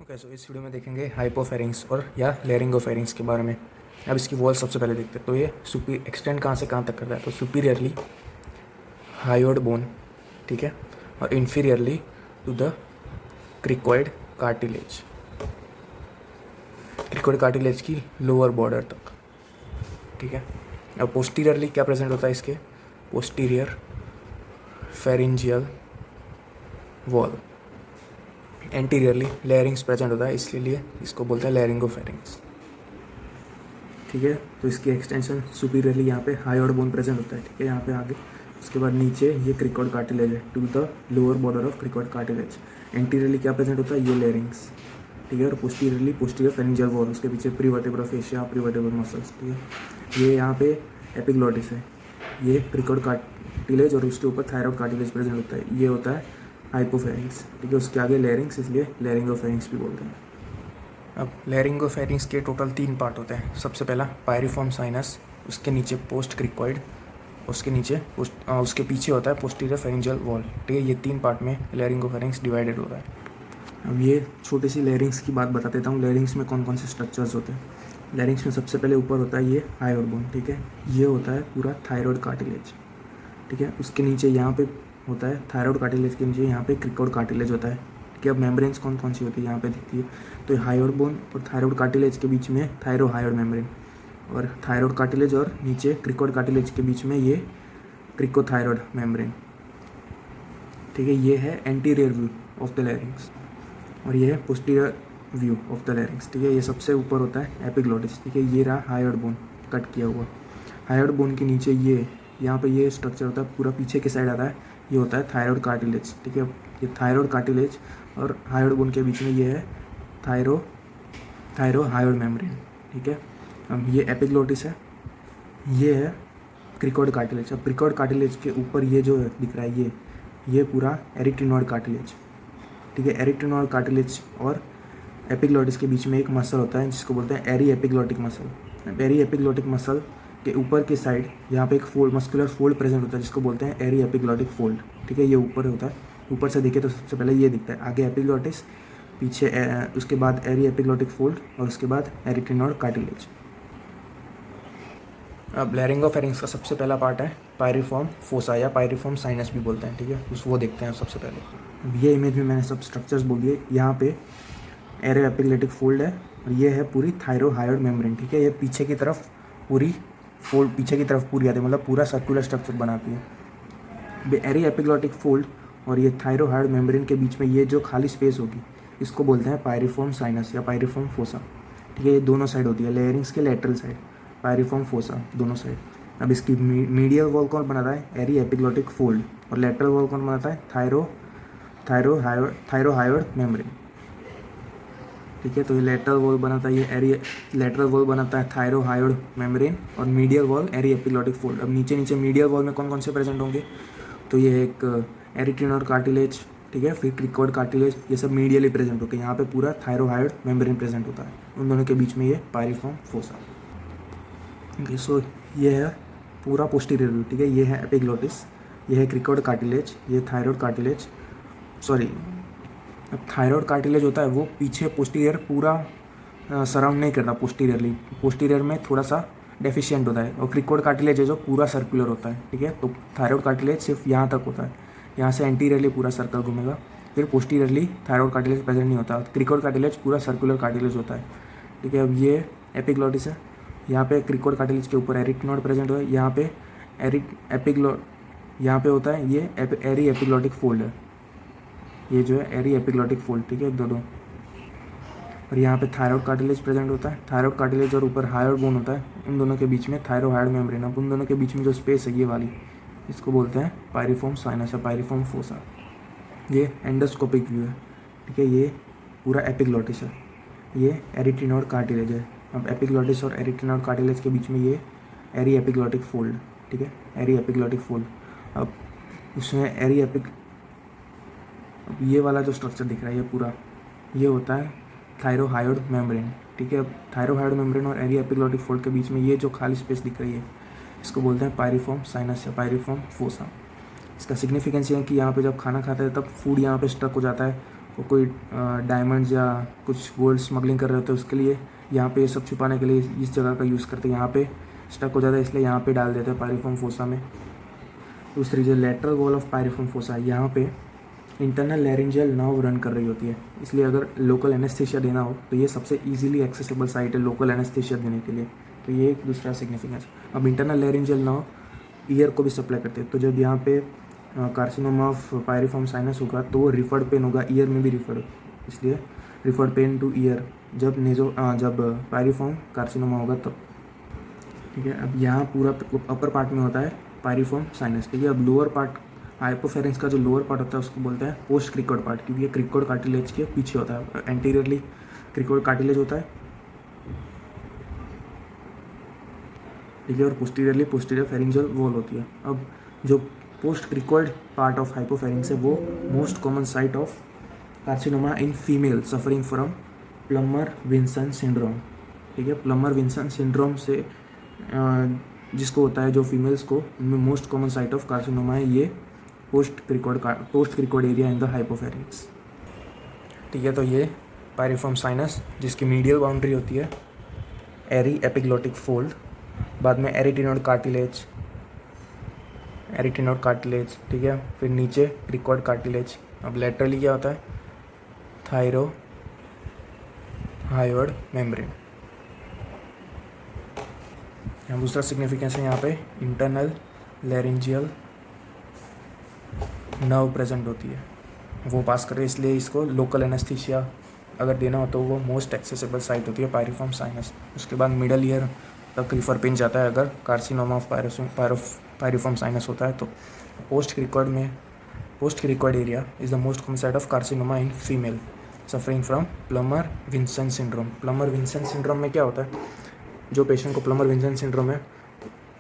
Okay, सो इस video में देखेंगे हाइपोफेरिंग्स और या लेरिंगोफेरिंग्स के बारे में। अब इसकी वॉल सबसे पहले देखते हैं। तो ये एक्सटेंड कहाँ से कहाँ तक करता है, तो सुपीरियरली हायोड बोन, ठीक है, और inferiorly to the cricoid cartilage, cricoid cartilage की लोअर बॉर्डर तक, ठीक है। अब पोस्टीरियरली क्या प्रेजेंट होता है इसके, posterior pharyngeal wall. Anteriorly larynx present होता है, इसलिए इसको बोलते हैं लेरिंगोफेरिंग्स, ठीक है। तो इसकी एक्सटेंशन सुपीरियरली यहाँ पे हायोड बोन प्रेजेंट होता है, ठीक है, यहाँ पे आगे। उसके बाद नीचे ये क्रिकोइड कार्टिलेज है, to the lower border of cricoid cartilage. Anteriorly क्या प्रेजेंट होता है, ये लेरिंग्स, ठीक है। और पोस्टीरियरली पोस्टीरियर फेरिंजियल वॉल, उसके पीछे प्रीवर्टेब्रल फेशिया, प्रीवर्टेब्रल मसल्स, ठीक है। ये यहाँ पे एपिग्लोटिस है, ये क्रिकोइड कार्टिलेज और उसके ऊपर थायरॉइड कार्टिलेज प्रेजेंट होता है, ये होता है हाइपोफेरिंग्स, ठीक है। उसके आगे लेरिंग्स, इसलिए लेरिंगोफेरिंग्स भी बोलते हैं। अब लेरिंगोफेरिंग्स के टोटल 3 पार्ट होते हैं। सबसे पहला पायरिफॉर्म साइनस, उसके नीचे पोस्ट क्रिकोइड, उसके पीछे होता है पोस्टीरियर फेरिंजियल वॉल, ठीक है। ये 3 पार्ट में लेरिंगोफेरिंग्स डिवाइडेड होता है। अब ये छोटी सी लेरिंग्स की बात बता देता हूँ। लेरिंग्स में कौन कौन से स्ट्रक्चर्स होते हैं। लेरिंग्स में सबसे पहले ऊपर होता है ये हायोड बोन, ठीक है। ये होता है पूरा थायरॉइड कार्टिलेज, ठीक है। उसके नीचे यहाँ पे होता है थायरॉइड कार्टिलेज के नीचे यहाँ पे क्रिकोइड कार्टिलेज होता है, ठीक है। अब मेम्ब्रेन्स कौन कौन सी होती है यहाँ पे दिखती है, तो हायोड बोन और थायरॉइड कार्टिलेज के बीच में थायरोहायोड मेम्ब्रेन, और थायरॉइड कार्टिलेज और नीचे क्रिकोइड कार्टिलेज के बीच में ये क्रिकोथायरॉइड मेम्ब्रेन, ठीक है। ये है anterior view of the larynx और ये है posterior view of the larynx, ठीक है। ये सबसे ऊपर होता है एपिग्लोटिस, ठीक है। ये रहा हायोड बोन कट किया हुआ। हायोड बोन के नीचे ये यहाँ पे ये स्ट्रक्चर होता है, पूरा पीछे के साइड आता है, ये होता है थायरॉइड कार्टिलेज, ठीक है। ये थायरॉइड कार्टिलेज और हायोड बोन के बीच में ये है थायरोहायोड मेम्ब्रेन, ठीक है। अब ये एपिग्लोटिस है, ये है क्रिकोइड कार्टिलेज। अब क्रिकोइड कार्टिलेज के ऊपर ये जो दिख रहा है ये पूरा एरिक्टिनॉइड कार्टिलेज, ठीक है। एरिक्टिनॉइड कार्टिलेज और एपिग्लोटिस के बीच में एक मसल होता है जिसको बोलते हैं एरी एपिग्लोटिक मसल। एरी एपिग्लोटिक मसल के ऊपर के साइड यहाँ पे एक फोल्ड, मस्कुलर फोल्ड प्रेजेंट होता है जिसको बोलते हैं एरी एपिग्लोटिक फोल्ड, ठीक है। ये ऊपर होता है, ऊपर से देखे तो सबसे पहले ये दिखता है, आगे एपिग्लोटिस, पीछे उसके बाद एरी एपिग्लोटिक फोल्ड और उसके बाद एरिक्टिनॉइड कार्टिलेज। अब लेरिंगोफेरिंग्स का सबसे पहला पार्ट है पायरिफॉर्म फोसा या पायरिफॉर्म साइनस भी बोलते हैं, ठीक है। वो देखते हैं सबसे पहले। अब ये इमेज में मैंने सब स्ट्रक्चर्स बोल दिए। यहाँ पे एरी एपिग्लोटिक फोल्ड है और ये है पूरी थायरोहायोड मेम्ब्रेन, ठीक है। ये पीछे की तरफ पूरी फोल्ड, पीछे की तरफ पूरी आती है, मतलब पूरा सर्कुलर स्ट्रक्चर बनाती है। एरी एपिग्लोटिक फोल्ड और ये थायरोहायोड मेम्ब्रेन के बीच में ये जो खाली स्पेस होगी इसको बोलते हैं पायरिफॉर्म साइनस या पायरिफॉर्म फोसा, ठीक है। ये दोनों साइड होती है, लेयरिंग्स के लेटरल साइड, पायरिफॉर्म फोसा दोनों साइड। अब इसकी मीडियल वॉल कौन बनाता है, एरी एपिग्लोटिक फोल्ड, और लेटरल वॉल कौन बनाता है, थायरोहायोड मेम्ब्रेन, ठीक है। तो ये लेटरल वॉल बनाता है, ये एरी लेटरल वॉल बनाता है थायरोहायोड मेम्ब्रेन, और मीडियल वॉल एरी एपिग्लोटिक फोल्ड। अब नीचे मीडियल वॉल में कौन कौन से प्रेजेंट होंगे, तो ये एक एरिक्टिनॉइड कार्टिलेज, ठीक है, फिर क्रिकोइड कार्टिलेज, ये सब मीडियली प्रेजेंट होकर यहाँ पे पूरा थायरोहायोड मेम्ब्रेन प्रेजेंट होता है, उन दोनों के बीच में ये पायरिफॉर्म फोसा। ओके, सो ये है पूरा पोस्टीरियर व्यू, ठीक है। ये है एपिग्लोटिस, ये है क्रिकोइड कार्टिलेज, ये थायरॉइड कार्टिलेज, सॉरी। अब थायरॉइड कार्टिलेज होता है वो पीछे पोस्टीरियर पूरा सराउंड नहीं करता, पोस्टीरियर में थोड़ा सा डेफिशिएंट होता है, और क्रिकोइड कार्टिलेज है जो पूरा सर्कुलर होता है, ठीक है। तो थायरॉइड कार्टिलेज सिर्फ यहाँ तक होता है, यहाँ से एंटीरियरली पूरा सर्कल घूमेगा, फिर पोस्टीरियरली थायरॉइड कार्टिलेज प्रेजेंट नहीं होता, क्रिकोइड कार्टिलेज पूरा सर्कुलर कार्टिलेज होता है, ठीक है। अब ये एपिग्लोटिस है, यहाँ पे क्रिकोइड कार्टिलेज के ऊपर एरिक्टिनॉइड प्रेजेंट है, यहाँ पे यहाँ पे होता है ये एरी एपिग्लोटिक फोल्ड है, ये जो है एरी एपिग्लोटिक फोल्ड, ठीक है, दोनों। और यहाँ पे थायरॉइड कार्टिलेज प्रेजेंट होता है, थायरॉइड कार्टिलेज और ऊपर हायोड बोन होता है, इन दोनों के बीच में थायरोहायोड मेम्ब्रेन। अब उन दोनों के बीच में जो स्पेस है ये वाली, इसको बोलते हैं पायरिफॉर्म साइनस या पायरिफॉर्म फोसा। ये एंडोस्कोपिक व्यू है, ठीक है। ये पूरा एपिग्लोटिस है, ये एरिक्टिनॉइड कार्टिलेज है। अब एपिग्लोटिस और एरिक्टिनॉइड कार्टिलेज के बीच में ये एरी एपिग्लोटिक फोल्ड, ठीक है, एरी एपिग्लोटिक फोल्ड। अब उसमें अब ये वाला जो स्ट्रक्चर दिख रहा है ये पूरा, ये होता है थायरोहायोड मेम्ब्रेन, ठीक है। अब थायरोहायोड मेम्ब्रेन और एरी एपिग्लोटिक फोल्ड के बीच में ये जो खाली स्पेस दिख रही है इसको बोलते हैं पायरिफॉर्म साइनस या पायरिफॉर्म फोसा। इसका सिग्निफिकेंस ये है कि यहाँ पे जब खाना खाते हैं तब फूड यहाँ पे स्टक हो जाता है वो कोई डायमंड्स या कुछ गोल्ड स्मगलिंग कर रहे होते हैं उसके लिए यहाँ पे ये सब छुपाने के लिए इस जगह का यूज़ करते हैं। यहाँ पे स्टक हो जाता है इसलिए यहाँ पे डाल देते हैं पायरिफॉर्म फोसा में। दूसरी जो लेटरल वॉल ऑफ पायरिफॉर्म फोसा है, यहाँ पे इंटरनल लैरिंजियल नर्व रन कर रही होती है, इसलिए अगर लोकल एनेस्थीसिया देना हो तो ये सबसे इजीली एक्सेसिबल साइट है लोकल एनेस्थीसिया देने के लिए। तो ये एक दूसरा सिग्निफिकेंस। अब इंटरनल लैरिंजियल नर्व ईयर को भी सप्लाई करते हैं, तो जब यहाँ पे कार्सिनोमा ऑफ पायरिफॉर्म साइनस होगा तो वो रिफर्ड पेन होगा, ईयर में भी रिफर्ड, इसलिए रिफर्ड पेन टू ईयर जब पायरिफॉर्म कार्सिनोमा होगा तब। ठीक है, अब यहाँ पूरा अपर पार्ट में होता है पायरिफॉर्म साइनस। ठीक है, अब लोअर पार्ट हाइपोफेरेंक्स का जो लोअर पार्ट होता है उसको बोलते हैं पोस्ट क्रिकॉइड पार्ट, क्योंकि ये क्रिकॉइड कार्टिलेज के पीछे होता है। एंटीरियरली क्रिकॉइड कार्टिलेज होता है, ठीक है, और पोस्टीरियर फेरिंजियल वॉल होती है। अब जो post cricoid part of hypopharynx है वो most common site of carcinoma in female suffering from Plummer Vinson syndrome. ठीक है, प्लमर विंसन सिंड्रोम से जिसको होता है जो फीमेल्स को, उनमें most common site of carcinoma है ये post cricoid area in the हाइपोफेरिंक्स। ठीक है, तो ये पायरिफॉर्म साइनस जिसकी मीडियल बाउंड्री होती है एरी एपिग्लोटिक फोल्ड, बाद में एरिटिनोड कार्टिलेज, ठीक है, फिर नीचे क्रिकॉइड कार्टिलेज। अब लेटरली क्या होता है थायरोहायोइड मेम्ब्रेन। यहाँ दूसरा सिग्निफिकेंस है, यहाँ पे इंटरनल लैरिंजियल नर्व प्रेजेंट होती है, वो पास करे, इसलिए इसको लोकल एनेस्थीसिया अगर देना हो तो वो मोस्ट एक्सेसिबल साइट होती है पायरिफॉर्म साइनस। उसके बाद मिडल ईयर तक रिफर पेन जाता है अगर कार्सिनोमा ऑफ पायरिफॉर्म साइनस होता है तो। Post cricoid area is the most common site of carcinoma in female suffering from Plummer Vinson syndrome. Plummer Vinson syndrome में क्या होता है, जो पेशेंट को प्लमर विंसन सिंड्रोम है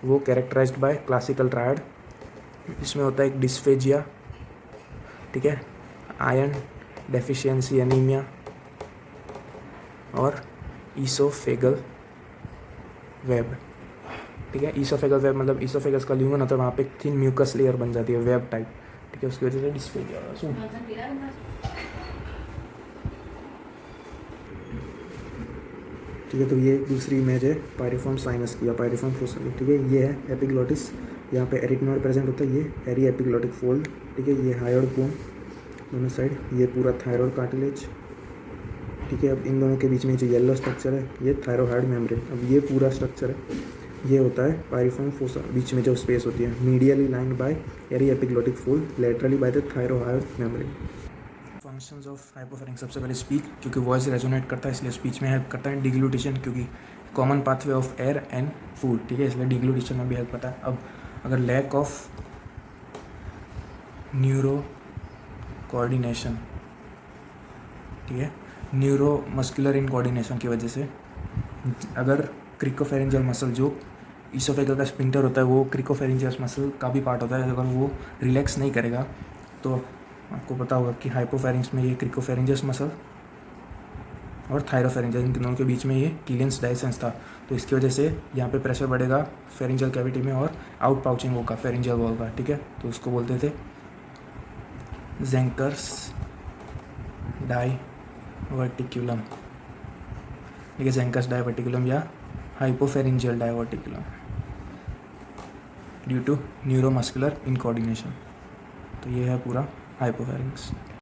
वो कैरेक्टराइज्ड बाय क्लासिकल ट्रायड। इसमें होता है एक डिस्फेजिया, ठीक है, आयरन डेफिशिएंसी एनीमिया और ईसोफेगल वेब। ठीक है, ईसोफेगल वेब मतलब ईसोफेगस का ल्यूमन होता है, वहाँ पे एक थिन म्यूकस लेयर बन जाती है वेब टाइप। ठीक है, उसकी वजह से डिस्फेजिया होता है। ठीक है, तो ये दूसरी इमेज है पायरिफॉर्म साइनस की या पायरिफॉर्म फोसा की। ठीक है, ये है एपिग्लोटिस, यहाँ पे एरिटिनोइड प्रेजेंट होता है, ये एरी एपिग्लोटिक फोल्ड। ठीक है, ये हायोइड बोन दोनों साइड, ये पूरा थायरॉइड कार्टिलेज। ठीक है, अब इन दोनों के बीच में जो येलो स्ट्रक्चर है ये थायरोहाइड मेम्ब्रेन। अब ये पूरा स्ट्रक्चर है, ये होता है पायरिफॉर्म फोसा। बीच में जो स्पेस होती है medially lined by aryepiglottic fold, laterally by the thyrohyoid membrane. Functions of hypopharynx, सबसे पहले स्पीच, क्योंकि वॉइस रेजोनेट करता है इसलिए स्पीच में हेल्प करता है। डिग्लूटिशन, क्योंकि common pathway of air and food, ठीक है, इसलिए डिग्लूटिशन में भी हेल्प करता है। अब अगर लैक ऑफ न्यूरो कोऑर्डिनेशन, ठीक है, न्यूरो मस्कुलर इन कोऑर्डिनेशन की वजह से अगर क्रिकोफेरेंजियल मसल जो ईसोफेगल का स्पिंटर होता है वो क्रिकोफेरेंजियल मसल का भी पार्ट होता है, अगर वो रिलैक्स नहीं करेगा तो आपको पता होगा कि हाइपोफेरिंक्स में ये क्रिकोफेरेंजियस मसल और थायरोफेरेंजियल, इन दोनों के बीच में ये किलियंस डाइसेंस था, तो इसकी वजह से यहाँ पे प्रेशर बढ़ेगा फेरेंजियल कैविटी में और आउट पाउचिंग होगा फेरेंजियल वॉल का। ठीक है, तो उसको बोलते थे ज़ेंकर्स डाइवर्टिकुलम। ठीक है, ज़ेंकर्स डाइवर्टिकुलम या हाइपोफेरेंजियल डाइवर्टिकुलम ड्यू टू न्यूरोमस्कुलर इनकोऑर्डिनेशन। तो ये है पूरा हाइपोफेरिंक्स।